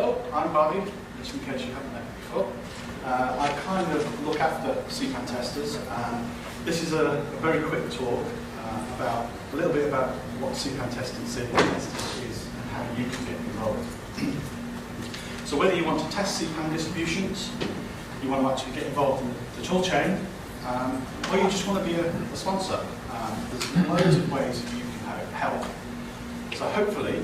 Hello, I'm Barbie, just in case you haven't met me before. I kind of look after CPAN testers, and this is a very quick talk about a little bit about what CPAN testing is and how you can get involved. So whether you want to test CPAN distributions, you want to actually get involved in the tool chain, or you just want to be a sponsor, there's loads of ways that you can help. So hopefully,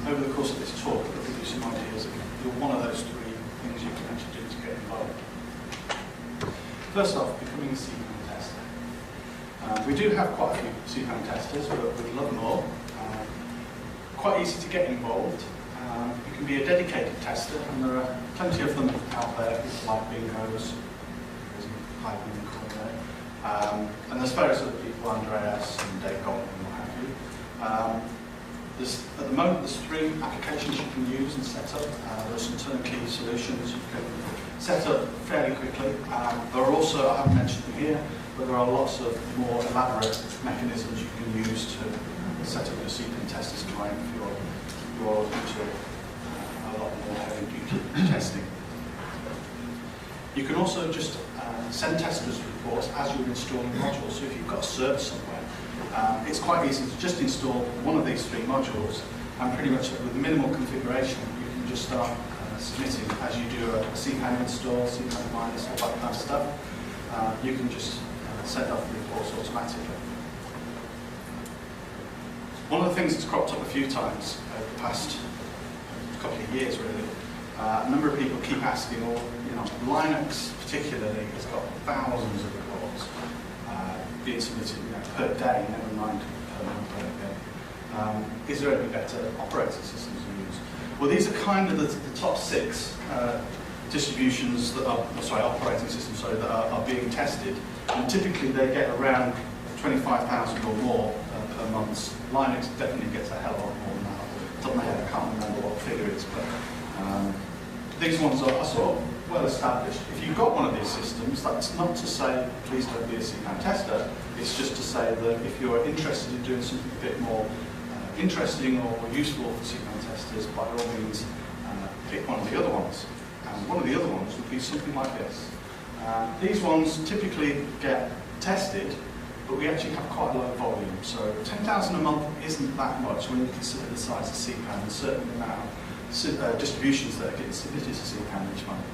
over the course of this talk, I'll give you some ideas of one of those three things you can actually do to get involved. First off, becoming a CPAN tester. We do have quite a few CPAN testers, but we'd love more. Quite easy to get involved. You can be a dedicated tester, and there are plenty of them out there, people like Bingos, there's a hype in the corner, and there's various other people, Andreas and Dave Goldman and what have you. At the moment, there's 3 applications you can use and set up. There's some turnkey solutions you can set up fairly quickly. There are also, I haven't mentioned them here, but there are lots of more elaborate mechanisms you can use to set up your CPAN testers client if you're into a lot more heavy-duty testing. You can also just send testers reports as you're installing modules. So if you've got a server somewhere, it's quite easy to just install one of these 3 modules, and pretty much with minimal configuration, you can just start submitting as you do a CPAN install, CPAN minus, all that kind of stuff. You can just send off the reports automatically. One of the things that's cropped up a few times over the past couple of years, really, a number of people keep asking, well, Linux particularly has got thousands of reports being submitted per day, never mind per month or again. Is there any better operating systems to use? Well, these are kind of the top 6 distributions that are, operating systems, that are being tested, and typically they get around 25,000 or more per month. Linux definitely gets a hell of a lot more than that. Off the top of my head, I can't remember what the figure is, but these ones are sort of well established. If you've got one of these systems, that's not to say please don't be a CPAN tester. It's just to say that if you're interested in doing something a bit more interesting or useful for CPAN testers, by all means pick one of the other ones. And one of the other ones would be something like this. These ones typically get tested, but we actually have quite a low volume. So 10,000 a month isn't that much when you consider the size of CPAN and certainly the amount of distributions that are getting submitted to CPAN each month.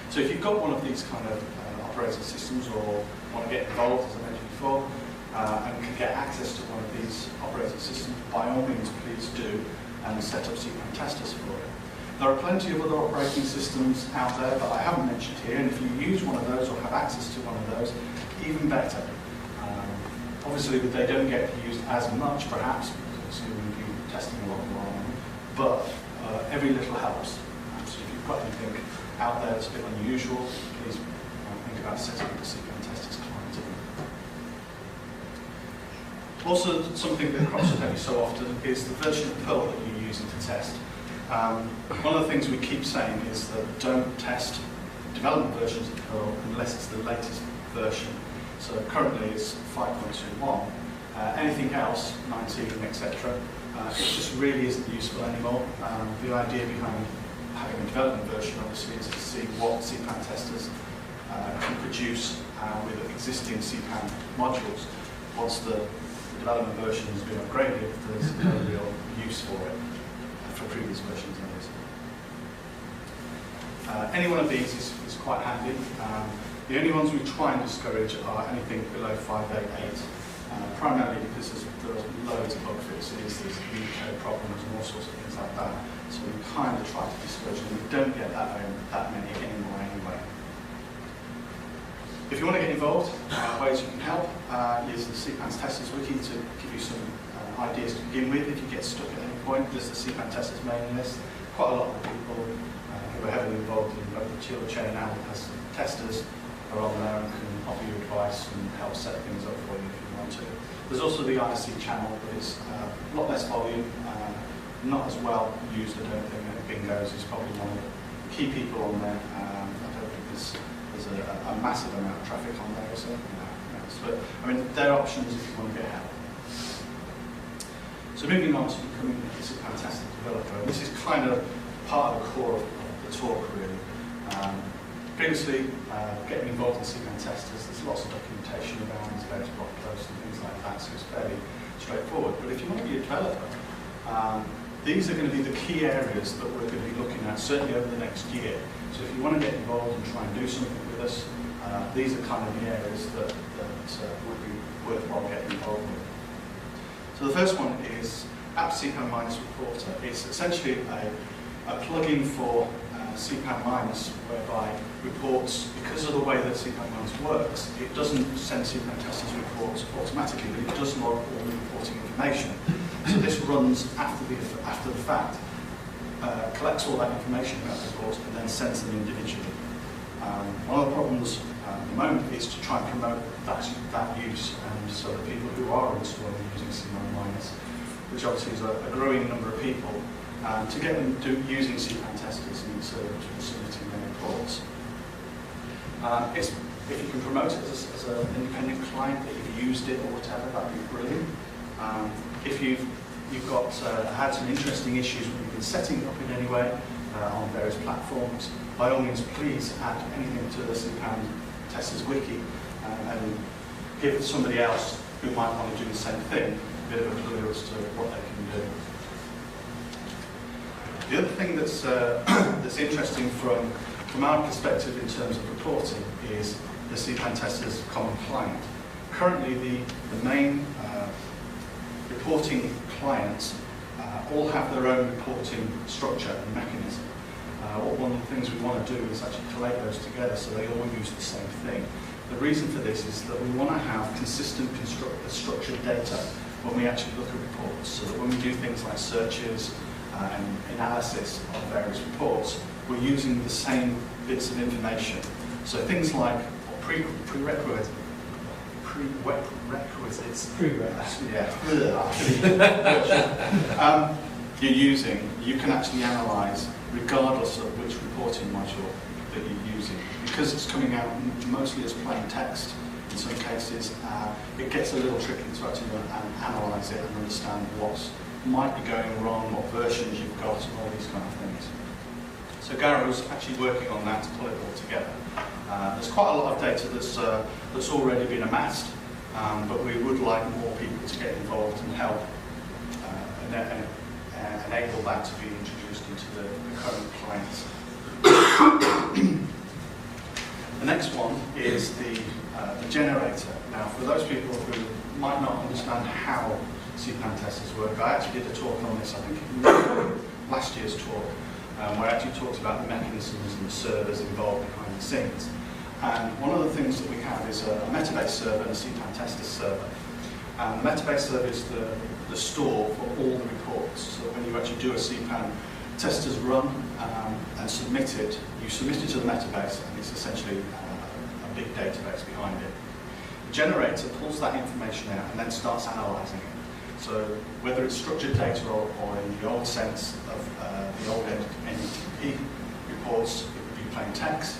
So if you've got one of these kind of operating systems or want to get involved, as I mentioned before, and can get access to one of these operating systems, by all means please do, and set up CPAN testers for it. There are plenty of other operating systems out there that I haven't mentioned here, and if you use one of those or have access to one of those, even better. Obviously they don't get used as much perhaps, because obviously we'll be testing a lot more on them, but every little helps. So if you've got anything out there that's a bit unusual, please think about setting up a CPAN testers client. Also, something that crops up every so often is the version of Perl that you're using to test. One of the things we keep saying is that don't test development versions of Perl unless it's the latest version. So currently it's 5.21. Anything else, 19, etc., it just really isn't useful anymore. The idea behind having a development version, obviously, is to see what CPAN testers can produce with existing CPAN modules. Once the development version has been upgraded, there's no real use for it, for previous versions, that is. Any one of these is quite handy. The only ones we try and discourage are anything below 588, primarily because there are loads of bug fixes, there's code problems and all sorts of things like that. So we kind of try to discourage them. We don't get that many anymore anyway. If you want to get involved, ways you can help, use the CPAN Testers Wiki to give you some ideas to begin with. If you get stuck at any point, there's the CPAN Testers mailing list. Quite a lot of people who are heavily involved in both the tool chain and as testers are on there and can offer you advice and help set things up for you if you want to. There's also the IRC channel, but it's a lot less volume, not as well used, I don't think. Bingos is probably one of the key people on there. I don't think there's a massive amount of traffic on there, so, but I mean, there are options if you want to get help. So moving on to becoming a fantastic developer, and this is kind of part of the core of the talk, really. Previously, getting involved in CPAN testers, there's lots of documentation around, there's various blog posts and things like that, so it's fairly straightforward. But if you want to be a developer, these are going to be the key areas that we're going to be looking at, certainly over the next year. So if you want to get involved and try and do something with us, these are kind of the areas that would be worthwhile getting involved with. So the first one is App CPAN Minus Reporter. It's essentially a plugin for CPAN Minus, whereby reports, because of the way that CPAN Minus works, it doesn't send CPAN testers reports automatically, but it does log all the reporting information. So this runs after the fact, collects all that information about the reports, and then sends them individually. One of the problems at the moment is to try and promote that use, and so the people who are installing and using CPAN Minus, which obviously is a growing number of people, to get them using CPAN testers and submitting their reports. If you can promote it as an independent client, that you've used it or whatever, that would be brilliant. If you've had some interesting issues when you've been setting it up in any way on various platforms, by all means, please add anything to the CPAN Testers Wiki and give somebody else who might want to do the same thing a bit of a clue as to what they can do. The other thing that's interesting from our perspective in terms of reporting is the CPAN Testers Common Client. Currently, the main reporting clients all have their own reporting structure and mechanism. One of the things we want to do is actually collate those together so they all use the same thing. The reason for this is that we want to have consistent structured data when we actually look at reports, so that when we do things like searches and analysis of various reports, we're using the same bits of information. So things like prerequisites. You're using, you can actually analyse regardless of which reporting module that you're using. Because it's coming out mostly as plain text, in some cases, it gets a little tricky to actually analyse it and understand what might be going wrong, what versions you've got, and all these kind of things. So Garrow's actually working on that to pull it all together. There's quite a lot of data that's already been amassed, but we would like more people to get involved and help enable that to be introduced into the current clients. The next one is the generator. Now, for those people who might not understand how CPAN testers work, I actually did a talk on this, I think it was last year's talk, where I actually talked about the mechanisms and the servers involved behind the scenes. And one of the things that we have is a Metabase server and a CPAN tester server. And the Metabase server is the store for all the reports. So when you actually do a CPAN testers run and submit it, you submit it to the Metabase, and it's essentially a big database behind it. The generator pulls that information out and then starts analysing it. So whether it's structured data or in the old sense of the old NTP reports, it would be plain text.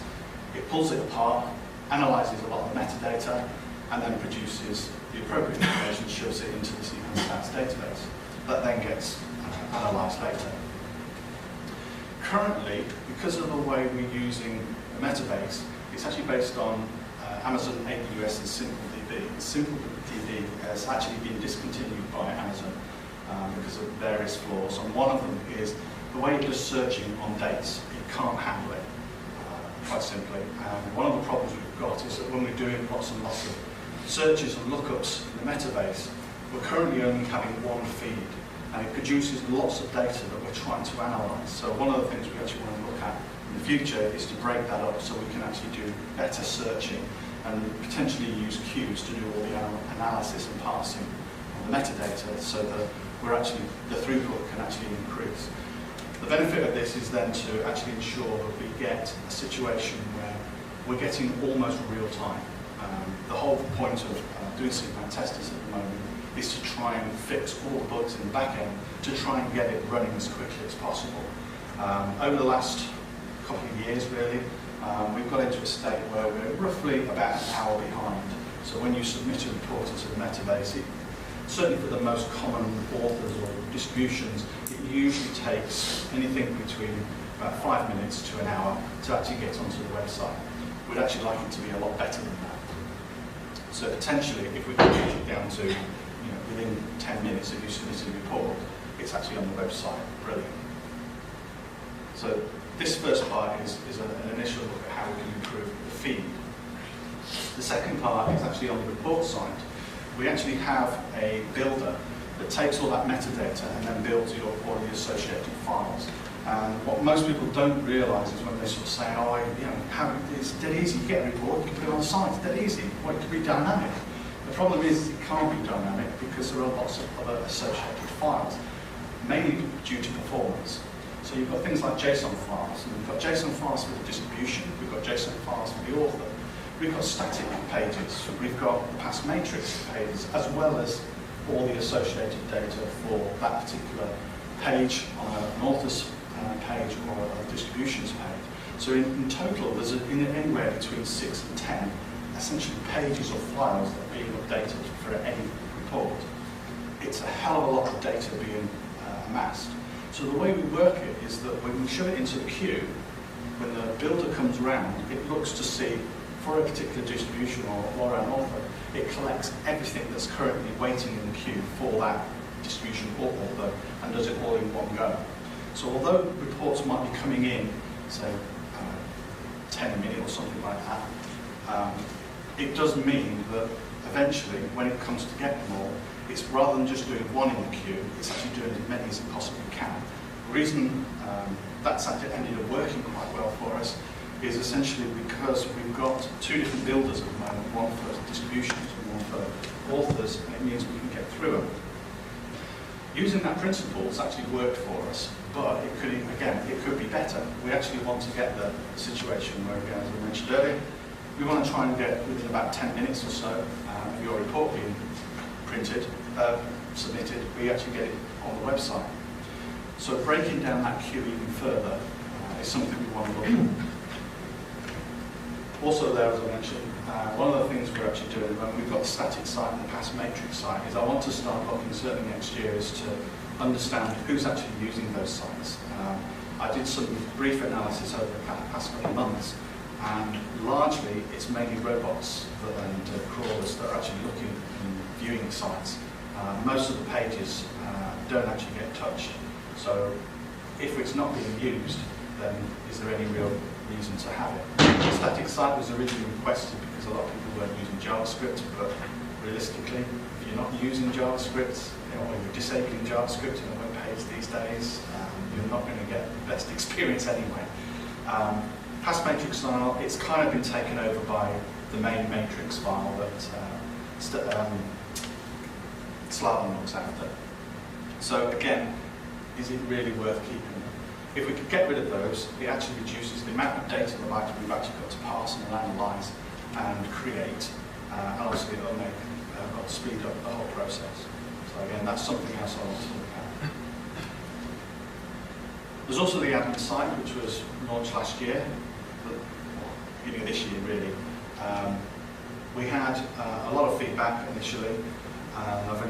It pulls it apart, analyses a lot of the metadata, and then produces the appropriate information, shoves it into the CPAN stats database. That then gets analysed later. Currently, because of the way we're using the Metabase, it's actually based on Amazon AWS and SimpleDB. SimpleDB has actually been discontinued by Amazon because of various flaws, and one of them is the way it does searching on dates. It can't handle it, quite simply. And one of the problems we've got is that when we're doing lots and lots of searches and lookups in the Metabase, we're currently only having one feed, and it produces lots of data that we're trying to analyse. So one of the things we actually want to look at in the future is to break that up so we can actually do better searching and potentially use queues to do all the analysis and parsing of the metadata, so that the throughput can actually increase. The benefit of this is then to actually ensure that we get a situation where we're getting almost real time. The whole point of doing CPAN testers at the moment is to try and fix all the bugs in the back end to try and get it running as quickly as possible. Over the last couple of years, really, we've got into a state where we're roughly about an hour behind. So when you submit a report into the Metabase, certainly for the most common authors or distributions, it usually takes anything between about 5 minutes to an hour to actually get onto the website. We'd actually like it to be a lot better than that. So potentially, if we can reduce it down to, within 10 minutes of you submitting a report, it's actually on the website. Brilliant. So this first part is an initial look at how we can improve the feed. The second part is actually on the report side. We actually have a builder that takes all that metadata and then builds all the associated files. And what most people don't realise is when they sort of say, it's dead easy, you get a report, you can put it on the site, it's dead easy, well, it could be dynamic. The problem is it can't be dynamic because there are lots of other associated files, mainly due to performance. So you've got things like JSON files, and we've got JSON files for the distribution, we've got JSON files for the author, we've got static pages, we've got the past matrix pages, as well as all the associated data for that particular page on an author's page or a distributions page. So in total, there's anywhere between 6 and 10 essentially pages or files that are being updated for any report. It's a hell of a lot of data being amassed. So the way we work it is that when we shove it into the queue, when the builder comes around, it looks to see for a particular distribution or an author, it collects everything that's currently waiting in the queue for that distribution or author and does it all in one go. So although reports might be coming in, say, 10 a minute or something like that, it does mean that eventually, when it comes to get them all, it's rather than just doing one in the queue, it's actually doing as many as it possibly can. The reason that's actually ended up working quite well for us is essentially because we've got two different builders at the moment, one for distributions and one for authors, and it means we can get through them. Using that principle has actually worked for us, but it could, again, it could be better. We actually want to get the situation where, again, as I mentioned earlier, we want to try and get within about 10 minutes or so of your report being printed, submitted, we actually get it on the website. So breaking down that queue even further is something we want to look at. Also there, as I mentioned, one of the things we're actually doing when we've got the static site and the past matrix site is I want to start looking certainly next year is to understand who's actually using those sites. I did some brief analysis over the past couple of months, and largely it's mainly robots and crawlers that are actually looking and viewing sites. Most of the pages don't actually get touched. So if it's not being used, then is there any real reason to have it? The static site was originally requested because a lot of people weren't using JavaScript, but realistically, if you're not using JavaScript, or you're disabling JavaScript in a web page these days, you're not going to get the best experience anyway. Past matrix file, it's kind of been taken over by the main matrix file that Slaven looks after. So again, is it really worth keeping them? If we could get rid of those, it actually reduces the amount of data that we've actually got to parse and analyse and create, and obviously it'll speed up the whole process. So again, that's something else I want to look at. There's also the admin site, which was launched last year, beginning of this year really. We had a lot of feedback initially. I've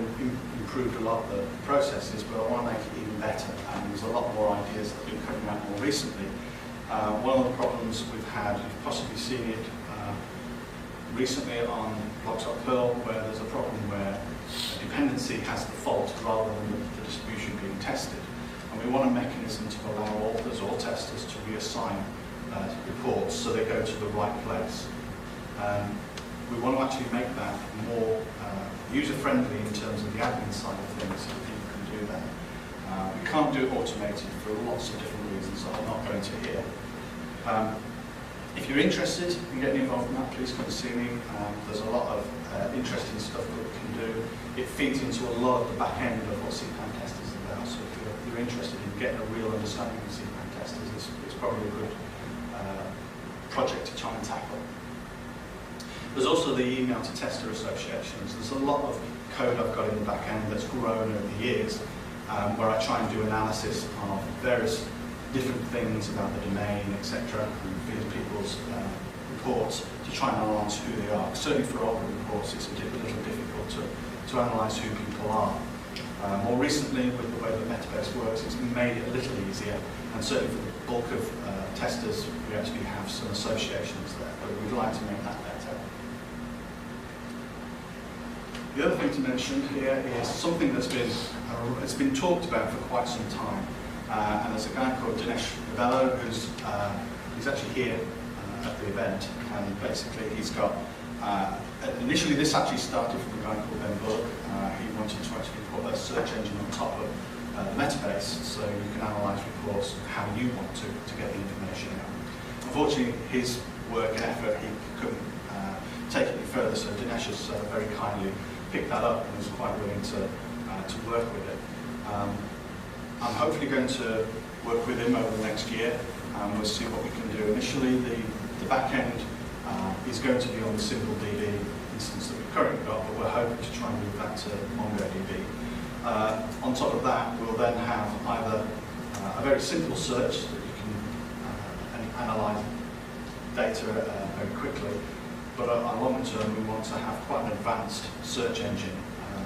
improved a lot of the processes, but I want to make it even better, and there's a lot more ideas that have been coming out more recently. One of the problems we've had, you've possibly seen it recently on blogs.perl, where there's a problem where a dependency has the fault rather than the distribution being tested. And we want a mechanism to allow authors or testers to reassign reports so they go to the right place. We want to actually make that more user-friendly in terms of the admin side of things so that people can do that. We can't do it automated for lots of different reasons that I'm not going to here. If you're interested in getting involved in that, please come see me. There's a lot of interesting stuff that we can do. It feeds into a lot of the back end of what CPAN testers is about, so if you're interested in getting a real understanding of CPAN testers, it's probably a good project to try and tackle. There's also the email to tester associations. There's a lot of code I've got in the back end that's grown over the years, where I try and do analysis of various different things about the domain, etc., and feed people's reports to try and analyse who they are. Certainly for older reports, it's a little difficult to analyse who people are. More recently, with the way that Metabase works, it's made it a little easier, and certainly for the bulk of testers, we actually have some associations there, but we'd like to make that better. The other thing to mention here is something that's been talked about for quite some time, and there's a guy called Dinesh Novello he's actually here at the event, and basically he's got initially this actually started from a guy called Ben Bullock. He wanted to actually put a search engine on top of the Metabase so you can analyse reports how you want to get the information out. Unfortunately, his work and effort, he couldn't take it any further, so Dinesh has very kindly picked that up and was quite willing to work with it. I'm hopefully going to work with him over the next year, and we'll see what we can do. Initially, the back end is going to be on the SimpleDB instance that we've currently got, but we're hoping to try and move that to MongoDB. On top of that, we'll then have either a very simple search that you can analyse data very quickly, but on long term we want to have quite an advanced search engine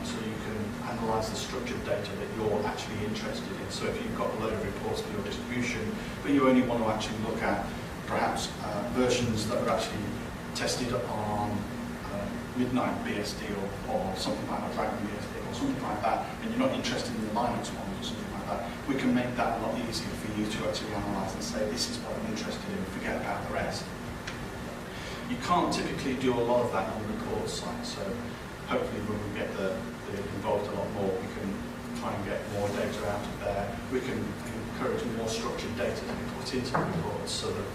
so you can analyse the structured data that you're actually interested in. So if you've got a load of reports for your distribution, but you only want to actually look at perhaps versions that are actually tested on Midnight BSD or something like a Dragon BSD or something like that, and you're not interested in the Linux ones or something like that, we can make that a lot easier for you to actually analyse and say, this is what I'm interested in, forget about the rest. You can't typically do a lot of that on the report side, so hopefully when we get involved a lot more, we can try and get more data out of there. We can encourage more structured data to be put into the reports so that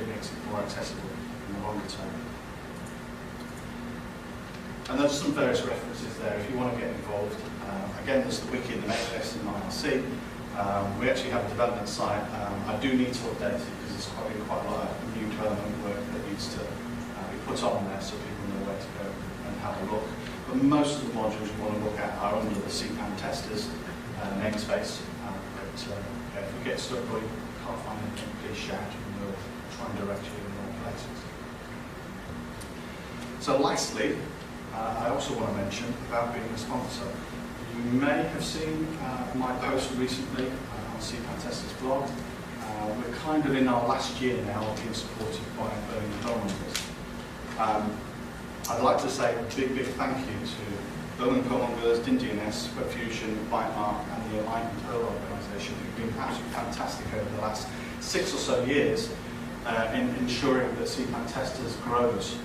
it makes it more accessible in the longer term. And there's some various references there if you want to get involved. Again, there's the wiki and the Metabase and IRC. We actually have a development site. I do need to update it because there's quite a lot of new development work that needs to be put on there so people know where to go and have a look. But most of the modules you want to look at are under the CPAN testers namespace. If you get stuck or you can't find anything, please shout and we'll try and direct you in the right places. So lastly, I also want to mention about being a sponsor. You may have seen my post recently on CPAN Testers blog. We're kind of in our last year now of being supported by Birmingham Perlmutters. I'd like to say a big thank you to Birmingham Perlmutters, DNS, WebFusion, Bytemark and the Alignment Perl organisation who've been absolutely fantastic over the last 6 or so years in ensuring that CPAN Testers grows.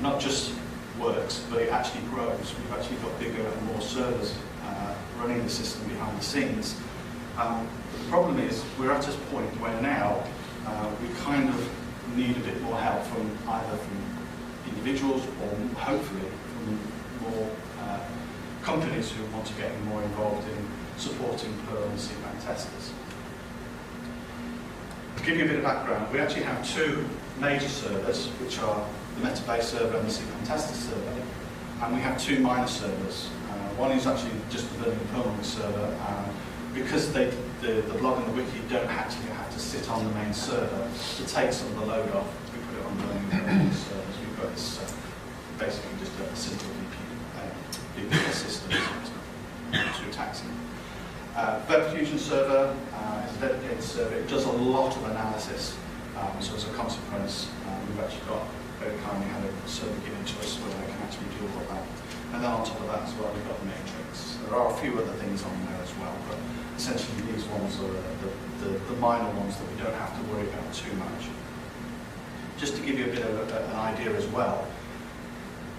Not just works, but it actually grows. We've actually got bigger and more servers running the system behind the scenes. The problem is we're at a point where now we kind of need a bit more help from either from individuals or hopefully from more companies who want to get more involved in supporting Perl and CPAN testers. To give you a bit of background, we actually have 2 major servers, which are the Metabase server and the CPAN tester server, and we have 2 minor servers. One is actually just the Birmingham Perlmutters server, because the blog and the wiki don't actually have to sit on the main server to take some of the load off. We put it on the Birmingham Perlmutters servers. We've got this basically just a simple VPN system to taxi. WebFusion server is a dedicated server. It does a lot of analysis, so as a consequence, we've actually got very kindly had a server given to us where they can actually do all of that. And then on top of that as well, we've got the matrix. There are a few other things on there as well, but essentially these ones are the minor ones that we don't have to worry about too much. Just to give you a bit of an idea as well,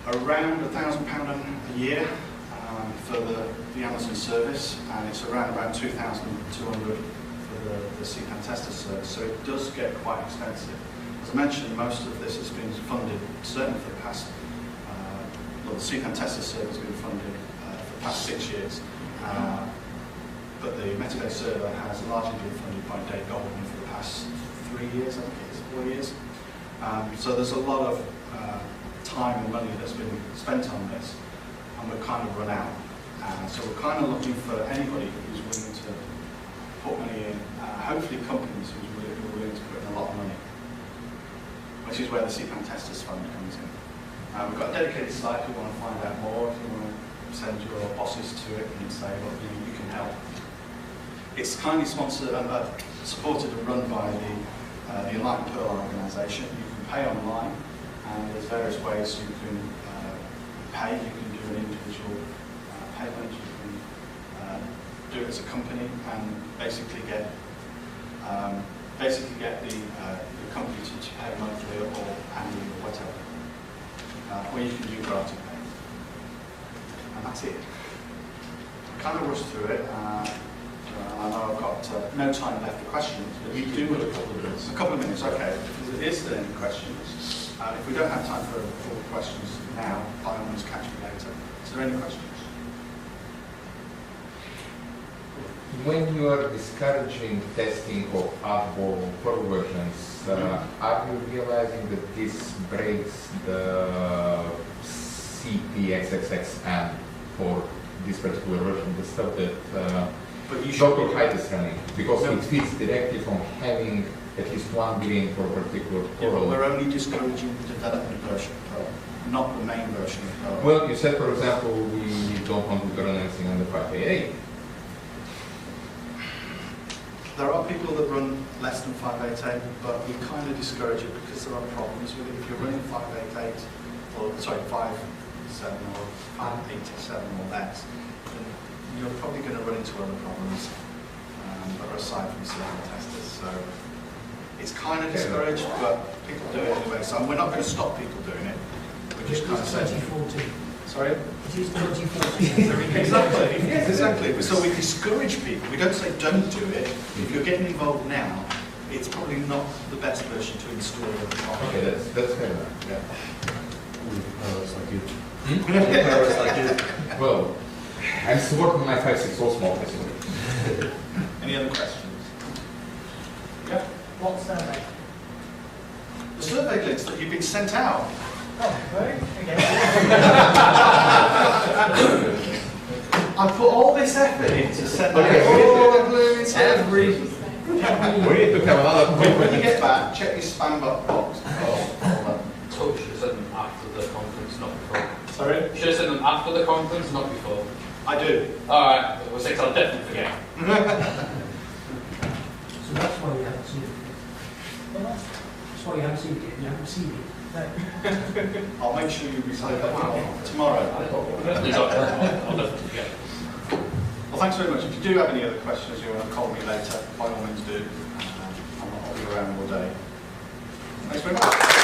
around £1,000 a year for the Amazon service, and it's around about 2,200 for the CPAN tester service, so it does get quite expensive. As I mentioned, most of this has been funded, certainly for the past, well, the CPAN tester service has been funded for the past 6 years, but the Metabase server has largely been funded by Dave Goldman for the past 3 years, I think it is, 4 years. So there's a lot of time and money that's been spent on this, and we're kind of run out. So we're kind of looking for anybody who's willing to put money in, hopefully companies who are willing to put in a lot of money, which is where the CPAN Testers Fund comes in. We've got a dedicated site if you want to find out more, if you want to send your bosses to it and say, look, you can help. It's kindly sponsored and supported and run by the Enlightened Pearl organisation. You can pay online, and there's various ways you can pay. You can do an individual payment. You can do it as a company and basically get the company to pay monthly or annually or whatever. Or you can do grant pay. And that's it. I kind of rushed through it. I know I've got no time left for questions, but we do have a couple of minutes. A couple of minutes, okay. If there is still any questions, if we don't have time for all the questions now, by all means catch me later. Is there any questions? When you are discouraging testing of oddball Perl versions, are you realizing that this breaks the CPXXX and for this particular version, the stuff that Dr. Hyde is running? Because it fits directly from having at least one billion for a particular Perl. Yeah, but we're only discouraging the development version of Perl, not the main version of Perl. Well, you said, for example, we don't want to run anything under 588. There are people that run less than 588, but we kind of discourage it because there are problems with it. If you're running 588, or sorry, 57 or 587 or less, then you're probably going to run into other problems that are aside from serial testers. So it's kind of discouraged, but people do it anyway. So we're not going to stop people doing it. We're just kind of saying. 2014. Sorry? It is 2014. Exactly, yes, exactly. So we discourage people. We don't say don't do it. If you're getting involved now, it's probably not the best version to install. Okay, that's fair enough. Yeah. Like you. Well, I'm still working on my 5.6 small basically. Any other questions? Yeah. What survey? The survey links that you've been sent out. Oh, right. Okay. I put all this effort in to send out all the blues, everything. We need to have another When you get back, check your spam box. So we should have sent them after the conference, not before. Sorry? Should have sent them after the conference, not before. I do. Alright, we'll say I'll definitely forget. So that's why we haven't seen it. Well, that's why you haven't seen it. You haven't seen it. No. I'll make sure you receive that tomorrow. I'll definitely forget. Well, thanks very much. If you do have any other questions you want to call me later, by all means do. I'll be around all day. Thanks very much.